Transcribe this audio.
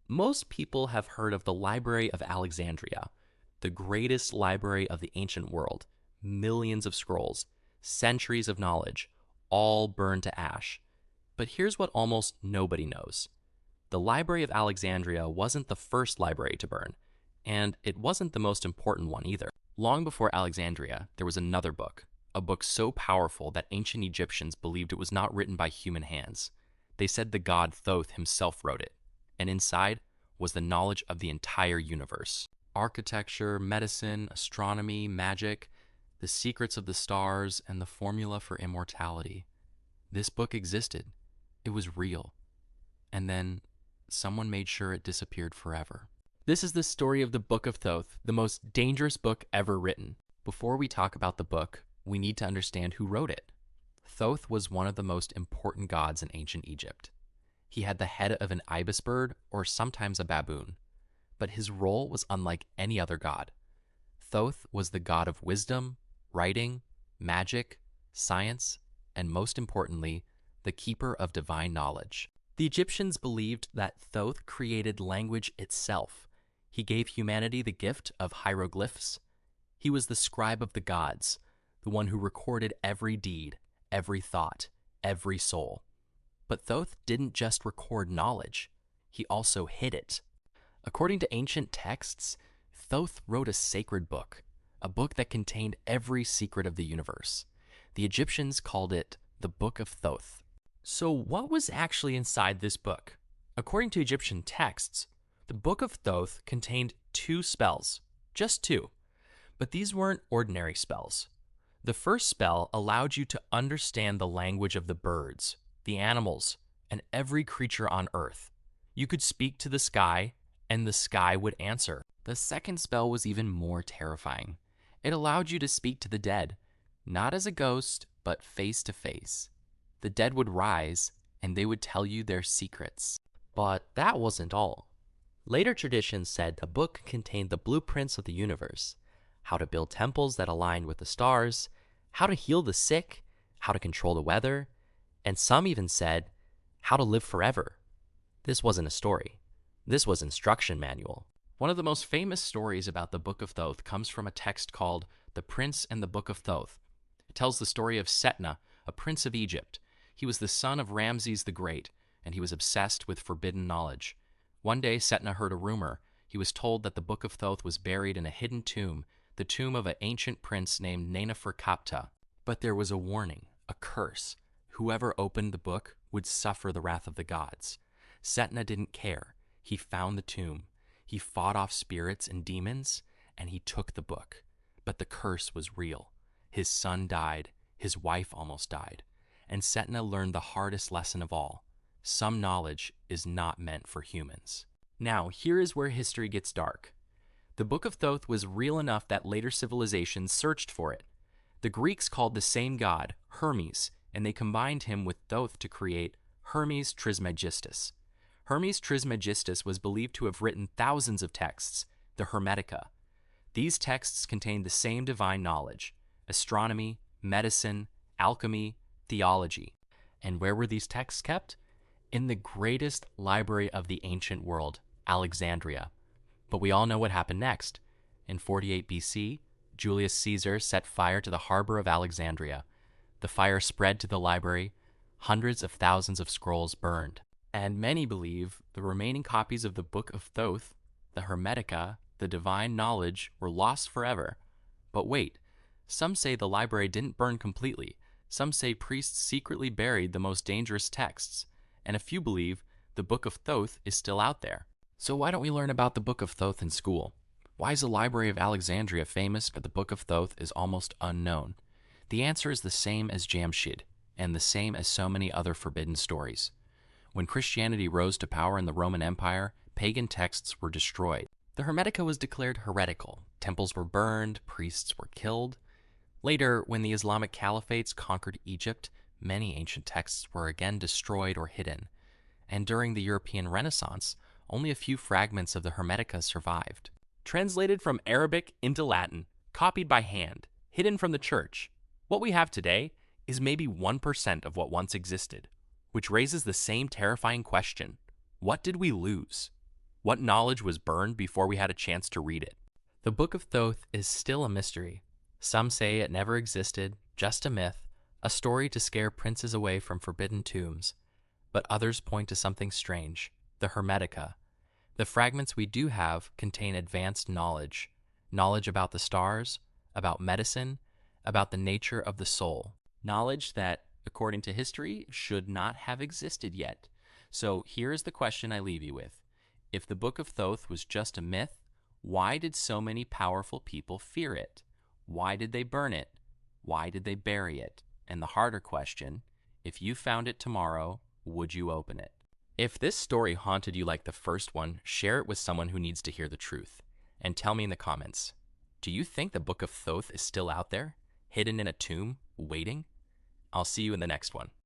Most people have heard of the Library of Alexandria, the greatest library of the ancient world. Millions of scrolls, centuries of knowledge, all burned to ash. But here's what almost nobody knows. The Library of Alexandria wasn't the first library to burn, and it wasn't the most important one either. Long before Alexandria, there was another book, a book so powerful that ancient Egyptians believed it was not written by human hands. They said the god Thoth himself wrote it, and inside was the knowledge of the entire universe. Architecture, medicine, astronomy, magic, the secrets of the stars, and the formula for immortality. This book existed. It was real. And then someone made sure it disappeared forever. This is the story of the Book of Thoth, the most dangerous book ever written. Before we talk about the book, we need to understand who wrote it. Thoth was one of the most important gods in ancient Egypt. He had the head of an ibis bird or sometimes a baboon, but his role was unlike any other god. Thoth was the god of wisdom, writing, magic, science, and most importantly, the keeper of divine knowledge. The Egyptians believed that Thoth created language itself. He gave humanity the gift of hieroglyphs. He was the scribe of the gods, the one who recorded every deed, every thought, every soul. But Thoth didn't just record knowledge, he also hid it. According to ancient texts, Thoth wrote a sacred book, a book that contained every secret of the universe. The Egyptians called it the Book of Thoth. So what was actually inside this book? According to Egyptian texts, the Book of Thoth contained 2 spells, just 2. But these weren't ordinary spells. The first spell allowed you to understand the language of the birds, the animals, and every creature on Earth. You could speak to the sky, and the sky would answer. The second spell was even more terrifying. It allowed you to speak to the dead, not as a ghost, but face to face. The dead would rise, and they would tell you their secrets. But that wasn't all. Later traditions said the book contained the blueprints of the universe, how to build temples that aligned with the stars, how to heal the sick, how to control the weather, and some even said how to live forever. This wasn't a story. This was instruction manual. One of the most famous stories about the Book of Thoth comes from a text called The Prince and the Book of Thoth. It tells the story of Setna, a prince of Egypt. He was the son of Ramses the Great, and he was obsessed with forbidden knowledge. One day, Setna heard a rumor. He was told that the Book of Thoth was buried in a hidden tomb, the tomb of an ancient prince named Naneferkaptah. But there was a warning, a curse. Whoever opened the book would suffer the wrath of the gods. Setna didn't care. He found the tomb. He fought off spirits and demons, and he took the book. But the curse was real. His son died. His wife almost died. And Setna learned the hardest lesson of all. Some knowledge is not meant for humans. Now, here is where history gets dark. The Book of Thoth was real enough that later civilizations searched for it. The Greeks called the same god Hermes, and they combined him with Thoth to create Hermes Trismegistus. Hermes Trismegistus was believed to have written thousands of texts, the Hermetica. These texts contained the same divine knowledge: astronomy, medicine, alchemy, theology. And where were these texts kept? In the greatest library of the ancient world, Alexandria. But we all know what happened next. In 48 BC, Julius Caesar set fire to the harbor of Alexandria. The fire spread to the library. Hundreds of thousands of scrolls burned. And many believe the remaining copies of the Book of Thoth, the Hermetica, the divine knowledge, were lost forever. But wait, some say the library didn't burn completely. Some say priests secretly buried the most dangerous texts. And a few believe the Book of Thoth is still out there. So why don't we learn about the Book of Thoth in school? Why is the Library of Alexandria famous, but the Book of Thoth is almost unknown? The answer is the same as Jamshid, and the same as so many other forbidden stories. When Christianity rose to power in the Roman Empire, pagan texts were destroyed. The Hermetica was declared heretical. Temples were burned, priests were killed. Later, when the Islamic caliphates conquered Egypt, many ancient texts were again destroyed or hidden. And during the European Renaissance, only a few fragments of the Hermetica survived. Translated from Arabic into Latin, copied by hand, hidden from the church, what we have today is maybe 1% of what once existed, which raises the same terrifying question: what did we lose? What knowledge was burned before we had a chance to read it? The Book of Thoth is still a mystery. Some say it never existed, just a myth, a story to scare princes away from forbidden tombs. But others point to something strange, the Hermetica. The fragments we do have contain advanced knowledge about the stars, about medicine, about the nature of the soul. Knowledge that, according to history, should not have existed yet. So here is the question I leave you with. If the Book of Thoth was just a myth, why did so many powerful people fear it? Why did they burn it? Why did they bury it? And the harder question, if you found it tomorrow, would you open it? If this story haunted you like the first one, share it with someone who needs to hear the truth. And tell me in the comments, do you think the Book of Thoth is still out there, hidden in a tomb, waiting? I'll see you in the next one.